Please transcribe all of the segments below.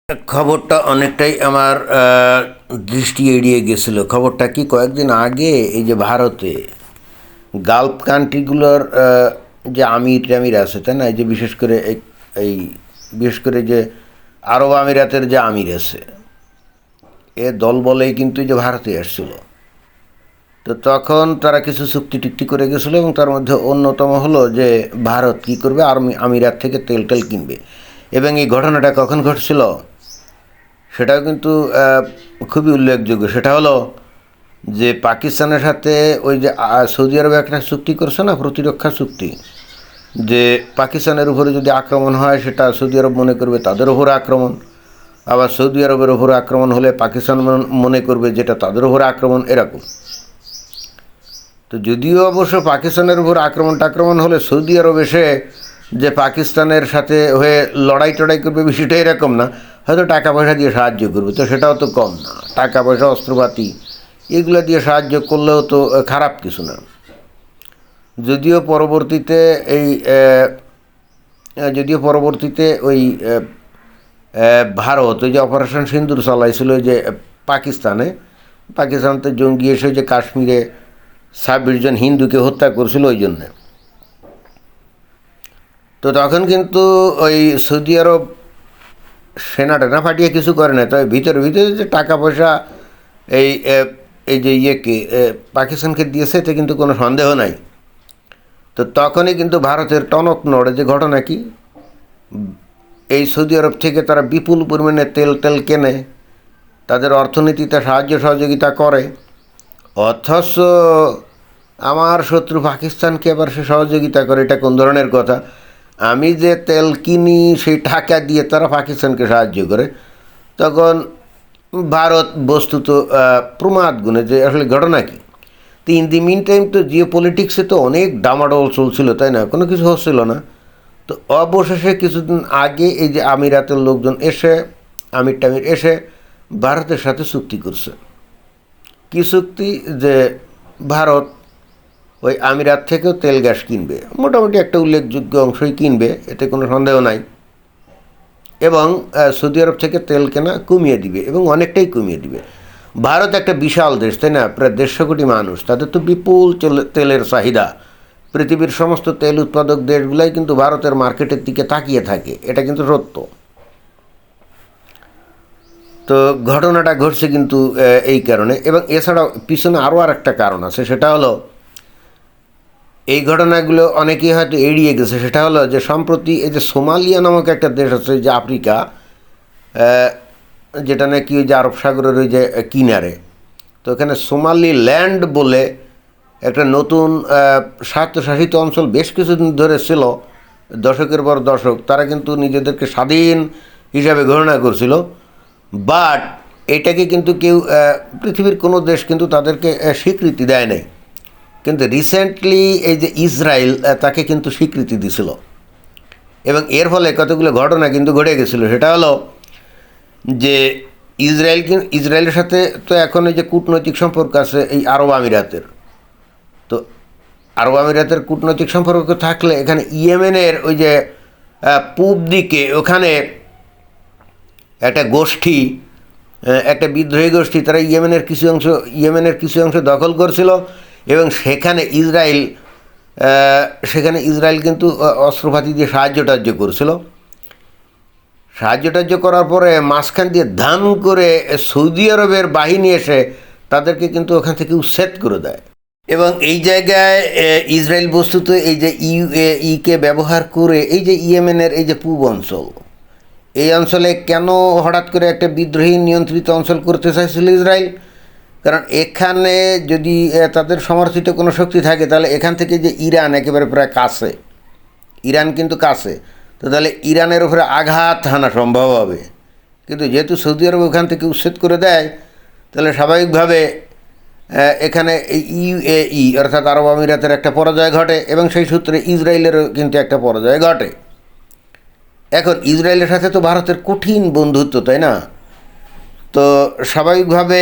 খবরটা অনেকটাই আমার দৃষ্টি এড়িয়ে গেছিলো। খবরটা কি, কয়েকদিন আগে এই যে ভারতে গালফ কান্ট্রিগুলোর যে আমির টামির আছে, তাই না, এই যে বিশেষ করে এই বিশেষ করে যে আরব আমিরাতের যে আমির আছে, এ দল বলেই কিন্তু এই যে ভারতে আসছিল। তো তখন তারা কিছু চুক্তি টুক্তি করে গেছিলো এবং তার মধ্যে অন্যতম হলো যে ভারত কী করবে, আমিরাত থেকে তেল টেল কিনবে। এবং এই ঘটনাটা কখন ঘটছিল সেটাও কিন্তু খুবই উল্লেখযোগ্য। সেটা হলো যে পাকিস্তানের সাথে ওই যে সৌদি আরবে একটা চুক্তি করছে না, প্রতিরক্ষা চুক্তি, যে পাকিস্তানের উপরে যদি আক্রমণ হয় সেটা সৌদি আরব মনে করবে তাদের উপরে আক্রমণ, আবার সৌদি আরবের উপরে আক্রমণ হলে পাকিস্তান মনে করবে যেটা তাদের উপরে আক্রমণ, এরকম। তো যদিও অবশ্য পাকিস্তানের উপর আক্রমণ হলে সৌদি আরব এসে যে পাকিস্তানের সাথে হয়ে লড়াই টড়াই করবে বিষয়টা এরকম না, হয়তো টাকা পয়সা দিয়ে সাহায্য করবে। তো সেটাও তো কম না, টাকা পয়সা অস্ত্রপাতি এগুলো দিয়ে সাহায্য করলেও তো খারাপ কিছু না। যদিও পরবর্তীতে ওই ভারত ওই যে অপারেশন সিন্দুর চালাইছিল যে পাকিস্তানতে জঙ্গি এসে যে কাশ্মীরে 26 জন হিন্দুকে হত্যা করছিল ওই জন্যে। তো তখন কিন্তু ওই সৌদি আরব সেনা টেনা ফাটিয়ে কিছু করে না, তবে ভিতরে যে টাকা পয়সা এই এই যে পাকিস্তানকে দিয়েছে এতে কিন্তু কোনো সন্দেহ নাই। তো তখনই কিন্তু ভারতের টনক নড়ে। যে ঘটনা কি, এই সৌদি আরব থেকে তারা বিপুল পরিমাণে তেল কেনে, তাদের অর্থনীতিতে সাহায্য সহযোগিতা করে, অথচ আমার শত্রু পাকিস্তানকে আবার সে সহযোগিতা করে। এটা কোন ধরনের কথা? আমি যে তেল কিনি সেই টাকা দিয়ে তারা পাকিস্তানকে সাহায্য করে। তখন ভারত বস্তুত প্রমাদ গুণে যে আসলে ঘটনা কী। তো ইন দি মিন টাইম তো জিও পলিটিক্সে তো অনেক ডামাডোল চলছিল, তাই না, কোনো কিছু হচ্ছিল না। তো অবশেষে কিছুদিন আগে এই যে আমিরাতের লোকজন এসে, আমির টামির এসে ভারতের সাথে চুক্তি করছে। কী চুক্তি? যে ভারত ওই আমিরাত থেকেও তেল গ্যাস কিনবে, মোটামুটি একটা উল্লেখযোগ্য অংশই কিনবে, এতে কোনো সন্দেহ নাই। এবং সৌদি আরব থেকে তেল কেনা কমিয়ে দিবে এবং অনেকটাই কমিয়ে দিবে। ভারত একটা বিশাল দেশ, তাই না, প্রায় 150 কোটি মানুষ, তাদের তো বিপুল তেলের চাহিদা। পৃথিবীর সমস্ত তেল উৎপাদক দেশগুলাই কিন্তু ভারতের মার্কেটের দিকে তাকিয়ে থাকে, এটা কিন্তু সত্য। তো ঘটনাটা ঘটছে কিন্তু এই কারণে। এবং এছাড়াও পিছনে আরও একটা কারণ আছে, সেটা হলো এই ঘটনাগুলো অনেকেই হয়তো এড়িয়ে গেছে। সেটা হলো যে সম্প্রতি এই যে সোমালিয়া নামক একটা দেশ আছে যে আফ্রিকা, যেটা নাকি ওই যে আরব সাগরের ওই যে কিনারে, তো এখানে সোমালি ল্যান্ড বলে একটা নতুন স্বায়ত্তশাসিত অঞ্চল বেশ কিছুদিন ধরে ছিল, দশকের পর দশক তারা কিন্তু নিজেদেরকে স্বাধীন হিসাবে ঘোষণা করছিল। বাট এটাকে কিন্তু কেউ, পৃথিবীর কোনো দেশ কিন্তু তাদেরকে স্বীকৃতি দেয় নাই। কিন্তু রিসেন্টলি এই যে ইসরায়েল তাকে কিন্তু স্বীকৃতি দিছিল এবং এর ফলে কতগুলো ঘটনা কিন্তু ঘটে গেছিলো। সেটা হলো যে ইসরায়েলের সাথে তো এখন এই যে কূটনৈতিক সম্পর্ক আছে এই আরব আমিরাতের। তো আরব আমিরাতের কূটনৈতিক সম্পর্ক থাকলে এখানে ইয়েমেনের ওই যে পূব দিকে ওখানে একটা গোষ্ঠী, একটা বিদ্রোহী গোষ্ঠী, তারা ইয়েমেনের কিছু অংশ দখল করছিল এবং সেখানে ইসরায়েল কিন্তু অস্ত্রপাতি দিয়ে সাহায্য করার পরে মাঝখান দিয়ে ধান করে সৌদি আরবের বাহিনী এসে তাদেরকে কিন্তু ওখান থেকে উচ্ছেদ করে দেয়। এবং এই জায়গায় ইসরায়েল বস্তুত এই যে ইউএইকে ব্যবহার করে এই যে ইয়েমেনের এই যে পূব অঞ্চল, এই অঞ্চলে কেন হঠাৎ করে একটা বিদ্রোহী নিয়ন্ত্রিত অঞ্চল করতে চাইছিল ইসরায়েল? কারণ এখানে যদি তাদের সমর্থিত কোনো শক্তি থাকে তাহলে এখান থেকে যে ইরান একেবারে প্রায় কাছে, ইরান কিন্তু কাছে, তো তাহলে ইরানের উপরে আঘাত হানা সম্ভব হবে। কিন্তু যেহেতু সৌদি আরব ওখান থেকে উচ্ছেদ করে দেয়, তাহলে স্বাভাবিকভাবে এখানে ইউএই অর্থাৎ আরব আমিরাতের একটা পরাজয় ঘটে এবং সেই সূত্রে ইসরায়েলেরও কিন্তু একটা পরাজয় ঘটে। এখন ইসরায়েলের সাথে তো ভারতের কঠিন বন্ধুত্ব, তাই না? তো স্বাভাবিকভাবে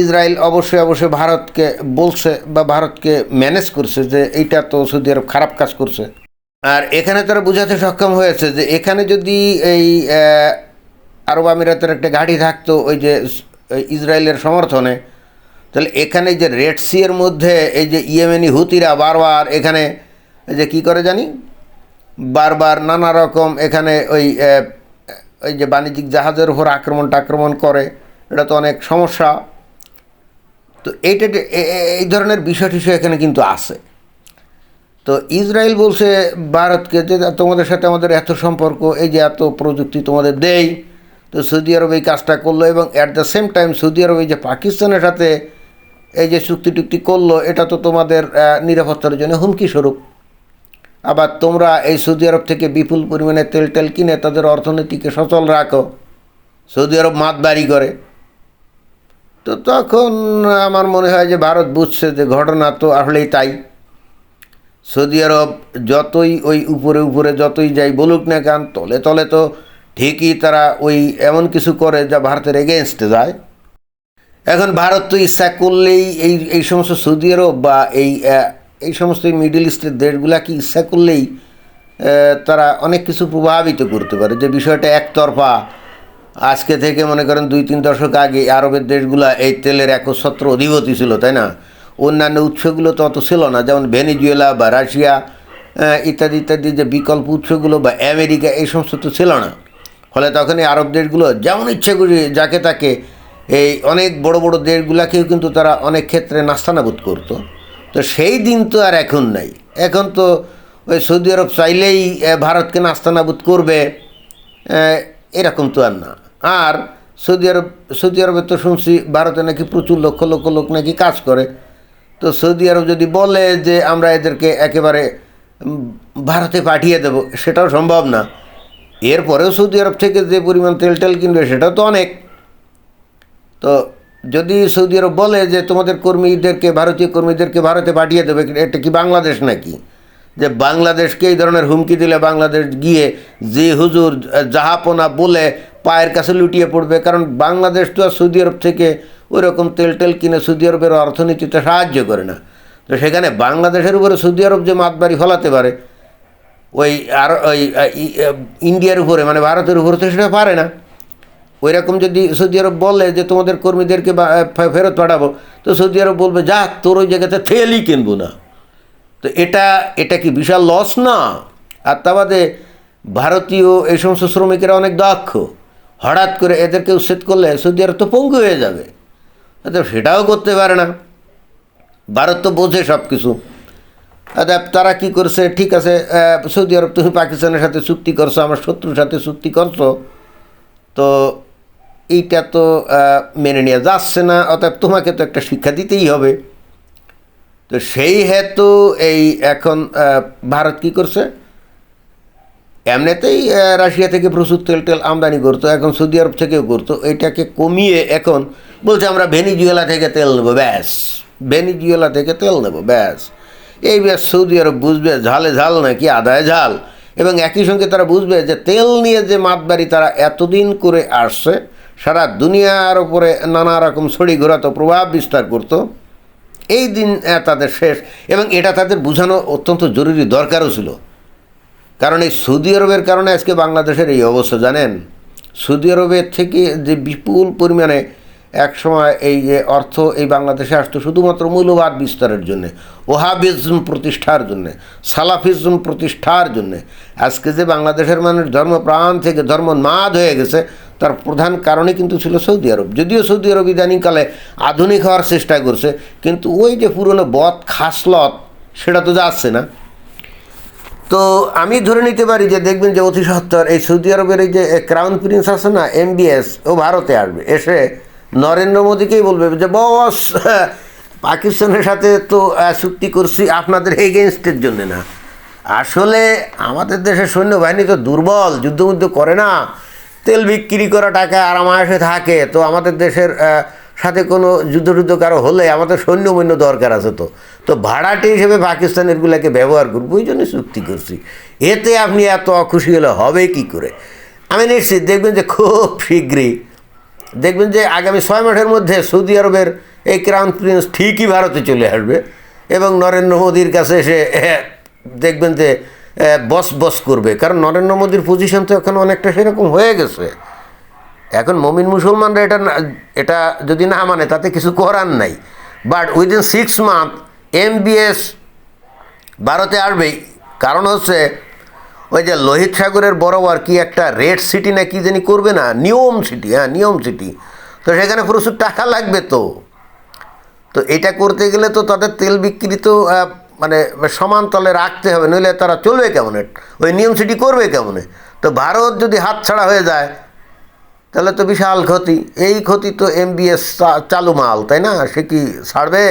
ইসরায়েল অবশ্যই ভারতকে বলছে বা ভারতকে ম্যানেজ করছে যে এইটা তো সৌদি আরব খারাপ কাজ করছে। আর এখানে তারা বোঝাতে সক্ষম হয়েছে যে এখানে যদি এই আরব আমিরাতের একটা ঘাঁটি থাকতো ওই যে ইসরায়েলের সমর্থনে, তাহলে এখানে যে রেড সি এর মধ্যে এই যে ইয়েমেনি হুতিরা বারবার এখানে এই যে কী করে জানি বারবার নানা রকম এখানে ওই যে বাণিজ্যিক জাহাজের উপর আক্রমণ করে, এটা তো অনেক সমস্যা। তো এইটা এই ধরনের বিষয় টিষয় এখানে কিন্তু আছে। তো ইসরায়েল বলছে ভারতকে যে তোমাদের সাথে আমাদের এত সম্পর্ক, এই যে এত প্রযুক্তি তোমাদের দেই, তো সৌদি আরব এই কাজটা করলো, এবং at the same time Saudi Arab এই যে পাকিস্তানের সাথে এই যে চুক্তি টুক্তি করলো, এটা তো তোমাদের নিরাপত্তার জন্য হুমকি স্বরূপ। আবার তোমরা এই সৌদি আরব থেকে বিপুল পরিমাণে তেল টেল কিনে তাদের অর্থনীতিকে সচল রাখো, সৌদি আরব মাতবাড়ি করে। তো তখন আমার মনে হয় যে ভারত বুঝছে যে ঘটনা তো আসলেই তাই। সৌদি আরব যতই ওই উপরে উপরে যতই যাই বলুক না কেন, তলে তলে তো ঠিকই তারা ওই এমন কিছু করে যা ভারতের এগেনস্টে যায়। এখন ভারত তো ইচ্ছা করলেই এই সমস্ত সৌদি আরব বা এই সমস্ত মিডল ইস্টের দেশগুলাকে ইচ্ছা করলেই তারা অনেক কিছু প্রভাবিত করতে পারে, যে বিষয়টা একতরফা। আজকে থেকে মনে করেন 2-3 দশক আগে আরবের দেশগুলা এই তেলের একচ্ছত্র অধিপতি ছিল, তাই না? অন্যান্য উৎসগুলো তো অত ছিল না, যেমন ভেনেজুয়েলা বা রাশিয়া ইত্যাদি ইত্যাদি যে বিকল্প উৎসগুলো বা আমেরিকা, এই সমস্ত তো ছিল না। ফলে তখন এই আরব দেশগুলো যেমন ইচ্ছে করি যাকে তাকে এই অনেক বড় বড় দেশগুলাকেও কিন্তু তারা অনেক ক্ষেত্রে নাস্তানাবুদ করতো। তো সেই দিন তো আর এখন নাই। এখন তো ওই সৌদি আরব চাইলেই ভারতকে নাস্তানাবুদ করবে, এরকম তো আর না। আর সৌদি আরবে তো শুনছি ভারতে নাকি প্রচুর লক্ষ লক্ষ লোক নাকি কাজ করে। তো সৌদি আরব যদি বলে যে আমরা এদেরকে একেবারে ভারতে পাঠিয়ে দেব, সেটাও সম্ভব না। এরপরেও সৌদি আরব থেকে যে পরিমাণ তেল টেল কিনবে সেটাও তো অনেক। তো যদি সৌদি আরব বলে যে তোমাদের কর্মীদেরকে, ভারতীয় কর্মীদেরকে ভারতে পাঠিয়ে দেবে, এটা কি বাংলাদেশ নাকি? যে বাংলাদেশকে এই ধরনের হুমকি দিলে বাংলাদেশ গিয়ে যে হুজুর জাহাপনা বলে পায়ের কাছে লুটিয়ে পড়বে। কারণ বাংলাদেশ তো আর সৌদি আরব থেকে ওই রকম তেল টেল কিনে সৌদি আরবের অর্থনীতিতে সাহায্য করে না। তো সেখানে বাংলাদেশের উপরে সৌদি আরব যে মাতবাড়ি ফলাতে পারে ওই আর ওই ইন্ডিয়ার উপরে, মানে ভারতের উপরে, তো সেটা পারে না। ওই রকম যদি সৌদি আরব বলে যে তোমাদের কর্মীদেরকে ফেরত পাঠাবো, তো সৌদি আরব বলবে যা তোর ওই জায়গাতে তেলই কিনবো না। তো এটা কি বিশাল লস না? আর তা বাদে ভারতীয় এই সমস্ত শ্রমিকেরা অনেক দক্ষ, হঠাৎ করে এদেরকে উচ্ছেদ করলে সৌদি আরব তো পঙ্গু হয়ে যাবে। তো সেটাও করতে পারে না। ভারত তো বোঝে সব কিছু। তারা কি করছে, ঠিক আছে সৌদি আরব তুমি পাকিস্তানের সাথে চুক্তি করছো, আমার শত্রুর সাথে চুক্তি করছো, তো এইটা তো মেনে নেওয়া যাচ্ছে না, অতএব তোমাকে তো একটা শিক্ষা দিতেই হবে। তো সেই হেতু এই এখন ভারত কী করছে, এমনিতেই রাশিয়া থেকে প্রচুর তেল টেল আমদানি করতো, এখন সৌদি আরব থেকেও করতো, এটাকে কমিয়ে এখন বলছে আমরা ভেনিজুয়েলা থেকে তেল নেবো, ব্যাস ভেনিজুয়েলা থেকে তেল নেবো ব্যাস। এই ব্যাস সৌদি আরব বুঝবে ঝালে ঝাল নাকি আদায় ঝাল, এবং একই সঙ্গে তারা বুঝবে যে তেল নিয়ে যে মাতবাড়ি তারা এতদিন করে আসছে, সারা দুনিয়ার ওপরে নানা রকম ছড়ি ঘোরাতো, প্রভাব বিস্তার করতো, এই দিন তাদের শেষ। এবং এটা তাদের বোঝানো অত্যন্ত জরুরি দরকারও ছিল। কারণ এই সৌদি আরবের কারণে আজকে বাংলাদেশের এই অবস্থা জানেন। সৌদি আরবের থেকে যে বিপুল পরিমাণে একসময় এই যে অর্থ এই বাংলাদেশে আসতো শুধুমাত্র মৌলবাদ বিস্তারের জন্যে, ওহাবিজম প্রতিষ্ঠার জন্যে, সালাফিজম প্রতিষ্ঠার জন্যে, আজকে যে বাংলাদেশের মানুষ ধর্মপ্রাণ থেকে ধর্মোন্মাদ হয়ে গেছে, তার প্রধান কারণই কিন্তু ছিল সৌদি আরব। যদিও সৌদি আরব ইদানিংকালে আধুনিক হওয়ার চেষ্টা করছে, কিন্তু ওই যে পুরনো বদ খাসলত সেটা তো যাচ্ছে না। তো আমি ধরে নিতে পারি যে দেখবেন যে অতি সত্বর এই সৌদি আরবের এই যে ক্রাউন প্রিন্স আছে না, MBS, ও ভারতে আসবে, এসে নরেন্দ্র মোদীকেই বলবে যে বস পাকিস্তানের সাথে তো চুক্তি করছি আপনাদের এগেনস্টের জন্য না, আসলে আমাদের দেশের সৈন্যবাহিনী তো দুর্বল, যুদ্ধ করে না, তেল বিক্রি করা টাকা আরামাসে থাকে, তো আমাদের দেশের সাথে কোনো যুদ্ধ কারো হলে আমাদের সৈন্য দরকার আছে, তো ভাড়াটে হিসেবে পাকিস্তানেরগুলোকে ব্যবহার করবো, ওই জন্য চুক্তি করছি। এতে আপনি এত অখুশি হলে হবে কি করে? আমি নিশ্চিত দেখবেন যে খুব শীঘ্রই দেখবেন যে আগামী 6 মাসের মধ্যে সৌদি আরবের এই ক্রাউন প্রিন্স ঠিকই ভারতে চলে আসবে, এবং নরেন্দ্র মোদীর কাছে এসে দেখবেন যে বস করবে। কারণ নরেন্দ্র মোদীর পজিশন তো এখন অনেকটা সেরকম হয়ে গেছে। এখন মমিন মুসলমানরা এটা যদি না মানে তাতে কিছু করার নাই, বাট উইদিন 6 মান্থ MBS ভারতে আসবেই। কারণ হচ্ছে ওই যে লোহিত সাগরের বরাবর কি একটা রেড সিটি না কি জানি করবে না, নিয়ম সিটি, হ্যাঁ নিয়ম সিটি, তো সেখানে প্রচুর টাকা লাগবে। তো এটা করতে গেলে তো তাদের তেল বিক্রি তো মানে সমান তলে রাখতে হবে, নইলে তারা চলবে কেমনে, ওই নিয়ম সিটি করবে কেমনে? তো ভারত যদি হাতছাড়া হয়ে যায় তাহলে তো বিশাল ক্ষতি। এই ক্ষতি তো MBS চালু মাল, তাই না? সে কি ছাড়বে?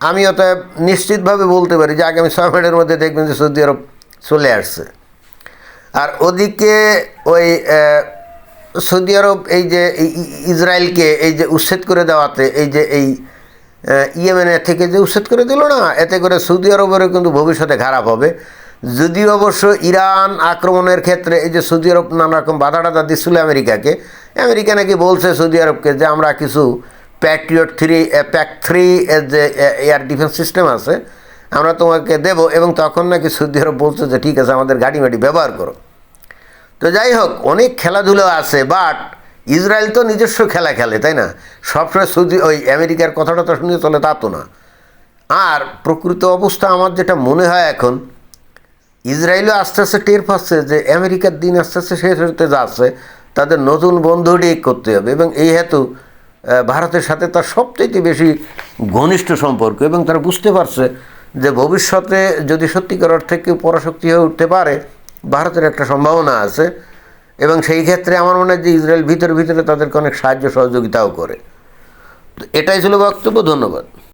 আমি অতএব নিশ্চিতভাবে বলতে পারি যে আগামী 6 মাসের মধ্যে দেখবেন যে সৌদি আরব চলে আসছে। আর ওদিকে ওই সৌদি আরব এই যে ইসরায়েলকে এই যে উচ্ছেদ করে দেওয়াতে, এই যে এই ইয়েমেনের থেকে যে উচ্ছেদ করে দিল না, এতে করে সৌদি আরবেরও কিন্তু ভবিষ্যতে খারাপ হবে। যদিও অবশ্য ইরান আক্রমণের ক্ষেত্রে এই যে সৌদি আরব নানা রকম বাধা টাধা দিচ্ছিল আমেরিকাকে, আমেরিকা নাকি বলছে সৌদি আরবকে যে আমরা কিছু প্যাক 3 যে এয়ার ডিফেন্স সিস্টেম আছে আমরা তোমাকে দেব, এবং তখন নাকি সৌদি আরব বলছে যে ঠিক আছে আমাদের গাড়ি মাটি ব্যবহার করো। তো যাই হোক, অনেক খেলাধুলো আছে, বাট ইসরায়েল তো নিজস্ব খেলা খেলে, তাই না? সবসময় ওই আমেরিকার কথাটা তো শুনে চলে তা তো না। আর প্রকৃত অবস্থা আমার যেটা মনে হয় এখন, ইসরায়েলও আস্তে আস্তে টের পাচ্ছে যে আমেরিকার দিন আস্তে আস্তে শেষ হতে যাচ্ছে, তাদের নতুন বন্ধু ঠিক করতে হবে, এবং এই হেতু ভারতের সাথে তার সবচেয়ে বেশি ঘনিষ্ঠ সম্পর্ক, এবং তারা বুঝতে পারছে যে ভবিষ্যতে যদি সত্যিকার অর্থে কেউ পরাশক্তি হয়ে উঠতে পারে, ভারতের একটা সম্ভাবনা আছে। এবং সেই ক্ষেত্রে আমার মনে হয় যে ইসরায়েল ভিতরে ভিতরে তাদেরকে অনেক সাহায্য সহযোগিতাও করে। তো এটাই ছিল বক্তব্য। ধন্যবাদ।